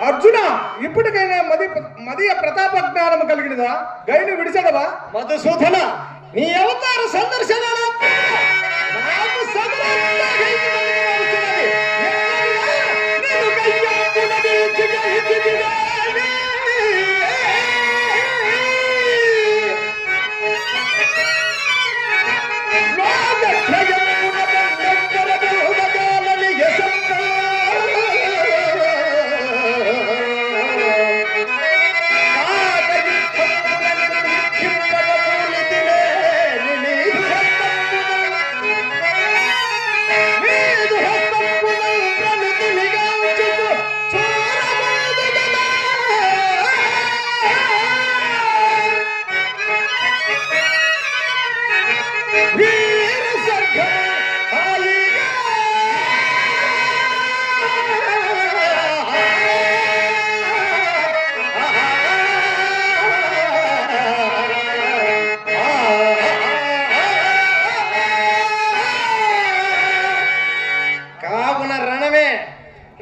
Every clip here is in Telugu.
అర్జున, ఇప్పటికైనా మదియ ప్రతాప జ్ఞానం కలిగినదా? గైను విడిచడవా? మధుసూదన, నీ అవతార సందర్శన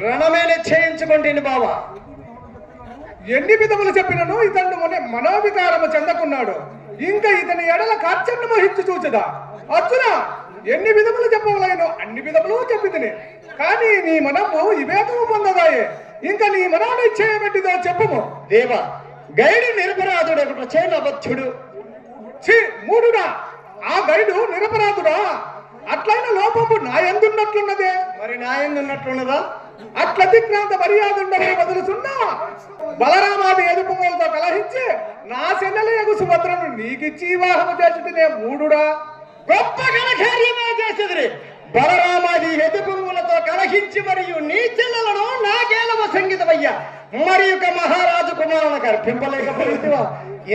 రణమే నిశ్చయించుకుంటుంది బావా. ఎన్ని విధములు చెప్పినను ఇతను మనోవికారము చెందకున్నాడు. ఇంకా ఇతని ఎడల కార్చన్ను మహించి చూచదా? అర్జున, ఎన్ని విధములు చెప్పవలేను అన్ని విధములు చెప్పితిని, కానీ నీ మనము వివేకము పొందదాయే. ఇంకా నీ మనోని చేయబెట్టిదో చెప్పుము. దేవా, గైడు నిరపరాధుడు ఒకటి చేయనబద్ధుడు. మూడుడా, ఆ గైడు నిరపరాధుడా? అట్లైన లోపము నా ఎందున్నట్లున్నదే. మరి నా ఎందున్నట్లున్నదా? అట్ల దిక్రాంత మర్యాదుండని వదులుతున్నా బలరామాది ఎదుపులతో కలహించి నా సెన్నెల ఎగు సుభద్రను నీకిచ్చి వివాహము చేసి మూడుడా. గొప్ప ఘనకార్యమే చేసేది. బలరామాది ఎదుపులతో కలహించి మరియు నీ చెల్లెలను నాకేలవ సంగీతమయ్యా మరి ఒక మహారాజు కుమారునికి అర్పింపలేకపోయిందివా?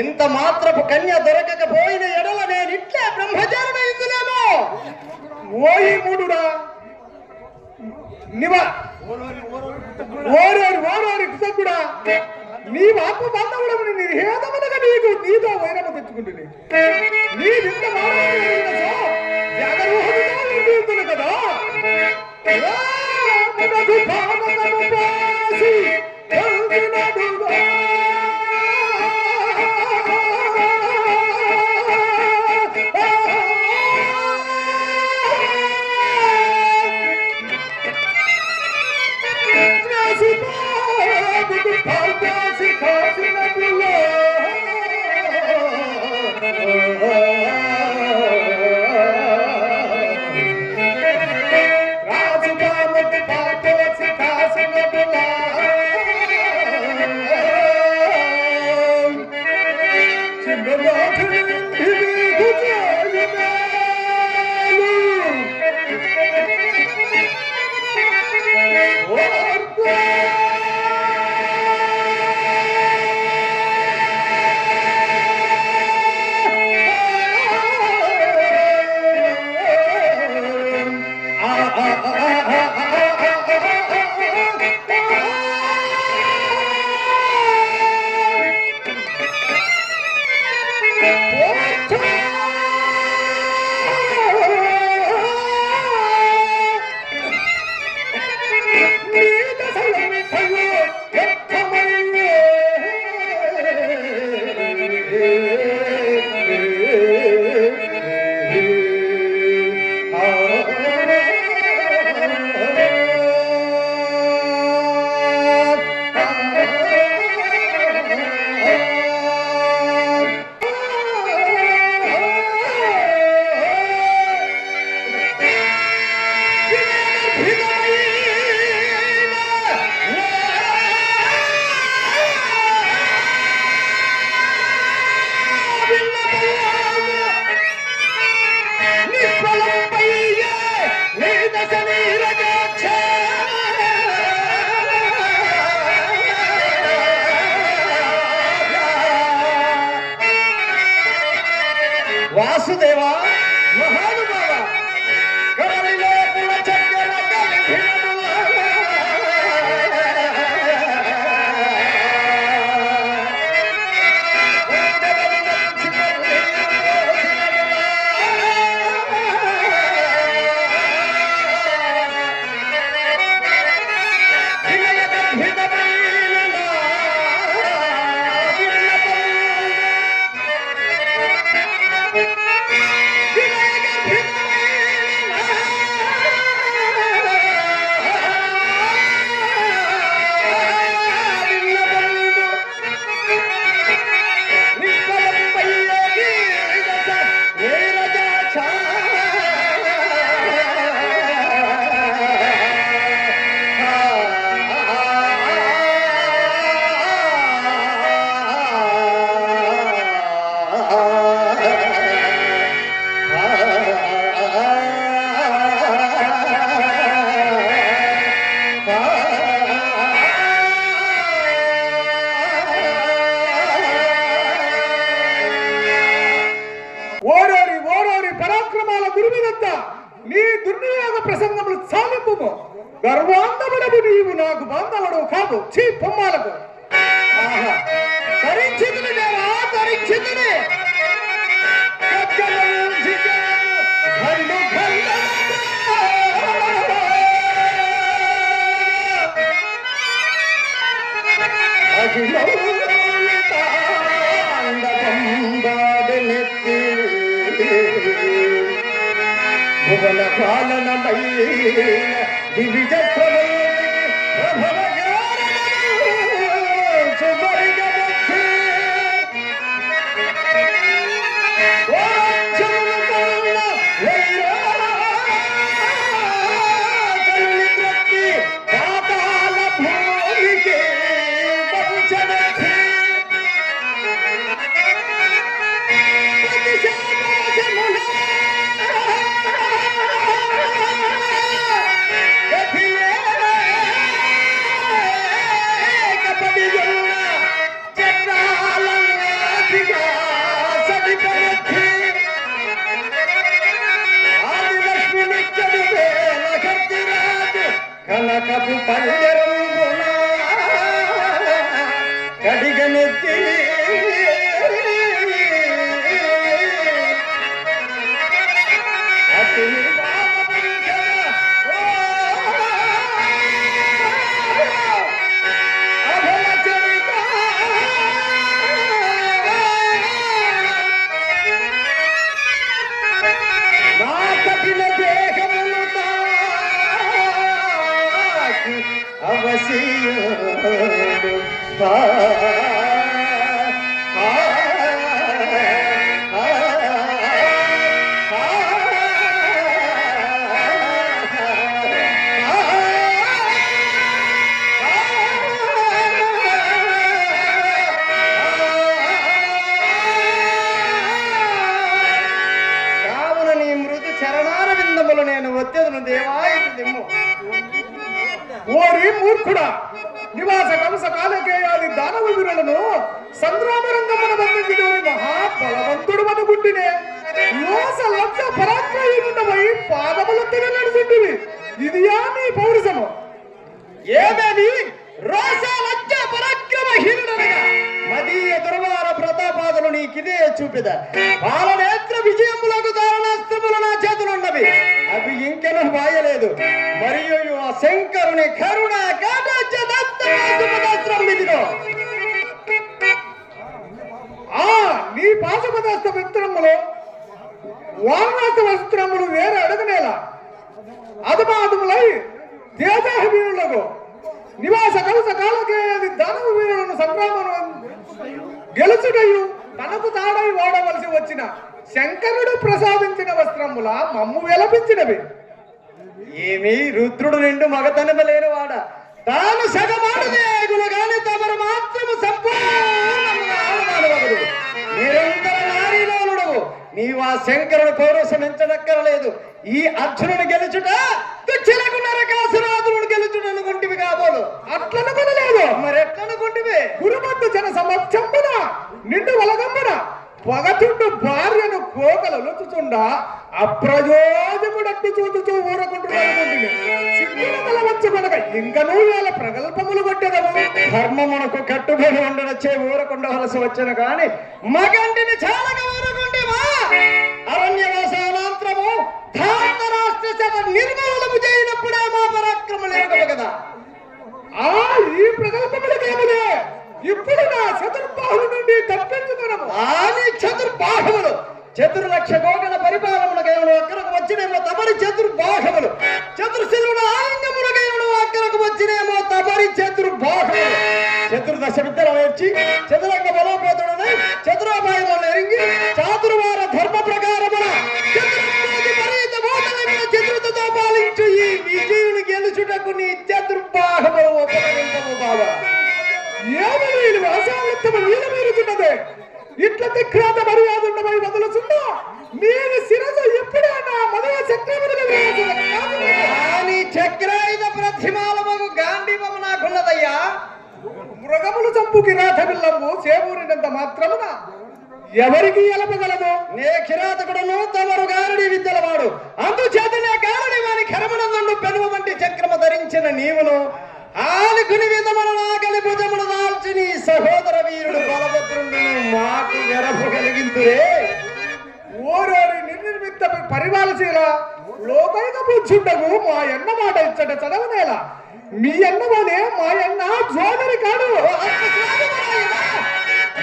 ఇంత మాత్రపు కన్య దొరకకపోయిన ఎడల నేను ఇట్లా బ్రహ్మచారుడైందునేమో. ఓయి మూడుడా, ఓరోరి కుసగ్గుడా, నీ ఆత్మ బాంధవుడమని నిర్హేదమునగా నీతో వైరము తెచ్చుకుంటుంది. నీ నింద జాగరూహముగా కదా. రాజు పాపాలకు పొమ్మాలకు ధరించింది దేవా, ధరించింది. భువన పాలనమై దివిజ కనకపు పల్లెరంగున కడిగనెత్తి అతి నేను వచ్చేదను దేవాయము. ఓరి మూర్ఖుడా, నివాస కంస కాలకేయాది దానవ వీరులను సంగ్రామరంగమున బంధించుకొని మహాబలవంతుడు అనుకుంటేనే లోస లక్ష పరాక్రయుండమై పాదములెత్తున నడుచుంటివి. ఇదియా నీ పౌరుషము? ఏమేమి రోస లక్ష పరాక్రమహీనుడనగా మదీయ దుర్వార ప్రతాపాదులు నీకిదే చూపిద. బాలనేత్ర విజయములకు దారుణాస్త్రములు నా చేతులున్నవి, అవి ఇంకెను వాయలేదు. మరియు ఆ శంకరుని కరుణ కాటాస్త్రమిదిలో నీ పాశపదాస్త్ర విత్రములు వారణాస్త్ర వస్త్రములు వేరే అడగనేలా అదుమాదుములై తేజాహీనులకు నివాస కవస కాలకేయాది దానవ వీరులను సంగ్రామం గెలుచుటయు తనకు తాడై ఓడవలసి వచ్చిన శంకరుడు ప్రసాదించిన వస్త్రముల మమ్ము వెలపించినవి. ఏమి రుద్రుడు నిండు మగతనమ లేనివాడ తాను సగమాడుదేగులు గాని తమరు మాత్రము సంపూర్ణముగా ఆడవాడు. నిరంతర నారీలోనుడవు నీవు ఆ శంకరుడు పౌరుషమించనక్కరలేదు. ఈ అర్జునుడు గెలుచుట తుచ్చలకు నరకాసురాదులను గెలుచుట అనుకుంటివి కాబోలు. అట్లనుకొనలేదు మరెట్లనుకుంటివి? గురుమద్దు జన సమక్షంబున నిండు వలగంబున పగతుండు భార్యను కోకలు లుచుచుండా అప్రయోజకుడట్టు చూచుచూ ఊరకుంటున్నానుకుంటుంది. సిగ్గుల తలవచ్చు కనుక ఇంకనూ ఇవాళ ప్రగల్భములు కొట్టెదవు. ధర్మమునకు కట్టుబడి ఉండనొచ్చే ఊరకుండవలసి వచ్చను కాని మగంటిని చాలక ఊరకుంటేవా? అరణ్యవాసానంతరము ధాతరాష్ట్ర శత నిర్మూలము చేయనప్పుడే మా పరాక్రమం లేకదు కదా. ఈ ప్రగల్భములకేములే ఇప్పుడు నా చతుర్బాహుల నుండి తప్పించుకున్నాము. ఆని చతుర్బాహములు చతుర్లక్ష గోగల పరిపాలనములకైన అక్కరకు వచ్చినేమో తమరి చతుర్బాహములు, చతుర్శిలువుల ఆలింగములకైన అక్కరకు వచ్చినేమో తమరి చతుర్బాహములు. చతుర్దశ విద్యలు నేర్చి చతురంగ బలోపేతుడనై చతురోపాయములు ఎరింగి చాతుర్వార ధర్మ ప్రకారమున చతుర్థతో పాలించు ఈ విజయుని గెలుచుటకు నీ చతుర్బాహములు ఉపకరించము బాబా. ఏమి వీళ్ళు వాసాలత్తమ నీళ్ళ మీరుతున్నదే ఇట్ల దిక్రాత మర్యాదుండమై వదులుచుందా నేను శిరస ఎప్పుడైనా మదవ చక్రములుగా వేయాలి. చక్రాయుధ ప్రతిమాలము గాంధీవము నాకున్నదయ్యా. మృగములు చంపు కిరాత బిల్లంబు చేబూరినంత మాత్రమున ఎవరికి ఎలపగలదు? నే కిరాతకుడును తమరు గారడి విద్యలవాడు, అందుచేతనే గారడి వారి కరమనందు పెనుమ వంటి చక్రము ధరించిన నీవును ఆనుకుని విధమున నాగలి భుజమును దాల్చి నీ సహోదర వీరుడు బలభద్రుడు మాకు గరపు కలిగింతురే. ఓరోరి నిర్నిమిత్త పరిపాలశీల లోకైక బుద్ధుండగు మా అన్న మాట ఇచ్చట చదవనేల మీ అన్నమోనే మా అన్న జోదరి కాడు.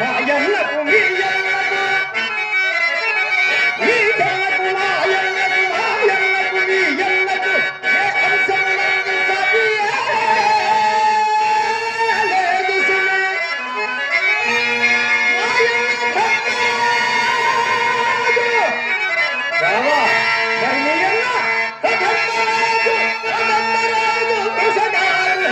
మా అన్నకు మీ అన్నకు మీ అన్నకు మా అన్నకు మా అన్నకు మీ అన్నకు ఏ అంశములందు సతియే లేదు సుమే. మా అన్న రావా మరి మీ అన్న ధర్మరాజు ధర్మరాజు కుశగారు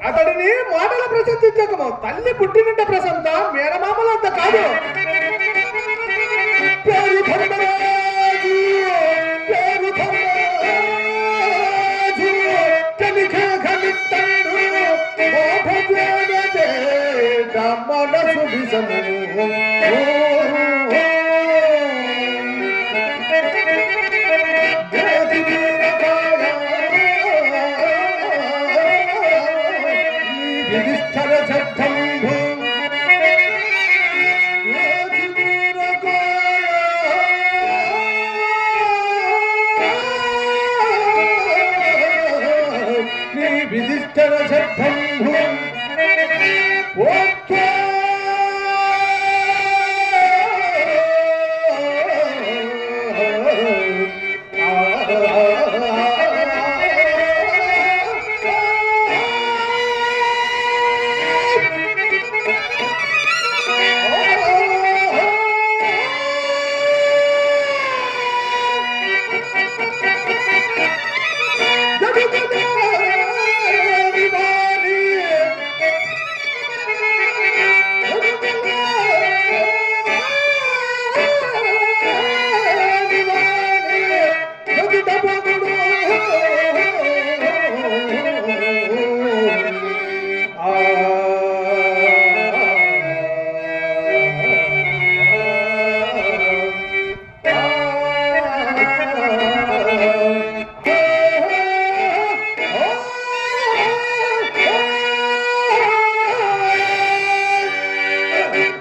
అతడిని మాటల ప్రశంసించకము తల్లి పుట్టినంత ప్రశంస మేనమామలంత కాదు. పేరు ధర్మరాజు పేరు ధర్మరాజు కనిక కనితండు మనసు విషము యుధిష్ఠిర చట్టంబు నీ యుధిష్ఠిర చట్టంబు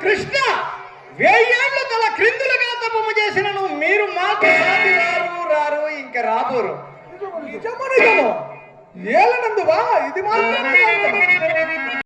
కృష్ణ వేయేళ్లు తల క్రిందులుగా తపము చేసినను మీరు మాకు సాటి రారు ఇంక రాబోరు. నిజము ఏలనందువా ఇది మాత్రం